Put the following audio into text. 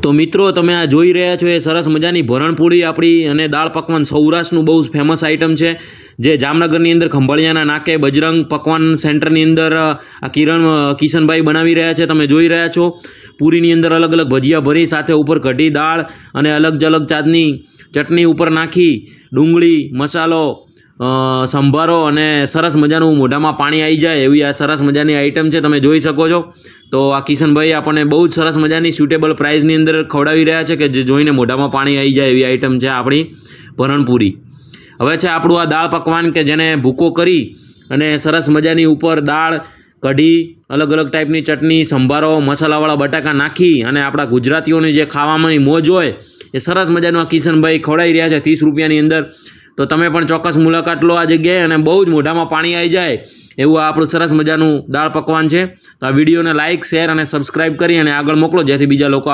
તો મિત્રો તમે આ જોઈ રહ્યા છો એ સરસ મજાની ભરણપૂળી આપણી અને દાળ પકવાન સૌરાષ્ટ્રનું બહુ ફેમસ આઇટમ છે, જે જામનગરની અંદર ખંભાળિયાના નાકે બજરંગ પકવાન સેન્ટરની અંદર આ કિશનભાઈ બનાવી રહ્યા છે. તમે જોઈ રહ્યા છો પૂરીની અંદર અલગ અલગ ભજીયા ભરી, સાથે ઉપર કઢી દાળ અને અલગ અલગ જાતની ચટણી ઉપર નાખી, ડુંગળી મસાલો સંભારો અને સરસ મજાનું મોઢામાં પાણી આવી જાય એવી આ સરસ મજાની આઈટમ છે. તમે જોઈ શકો છો. તો આ કિશનભાઈ આપણને બહુ જ સરસ મજાની સ્યુટેબલ પ્રાઇસની અંદર ખવડાવી રહ્યા છે કે જે જોઈને મોઢામાં પાણી આવી જાય એવી આઈટમ છે આપણી ભરણપૂરી. હવે છે આપણું આ દાળ પકવાન કે જેને ભૂકો કરી અને સરસ મજાની ઉપર દાળ કઢી અલગ અલગ ટાઈપની ચટણી સંભારો મસાલાવાળા બટાકા નાખી અને આપણા ગુજરાતીઓની જે ખાવામાં મોજ હોય એ સરસ મજાનું આ કિશનભાઈ ખવડાવી રહ્યા છે 30 રૂપિયાની અંદર. તો તમે પણ ચોક્કસ મુલાકાત લો આ જગ્યાએ અને બહુ જ મોઢામાં પાણી આવી જાય એવું આપણું સરસ મજાનું દાળ પકવાન છે. તો આ વિડીયોને લાઇક શેર અને સબસ્ક્રાઈબ કરી અને આગળ મોકલો જેથી બીજા લોકો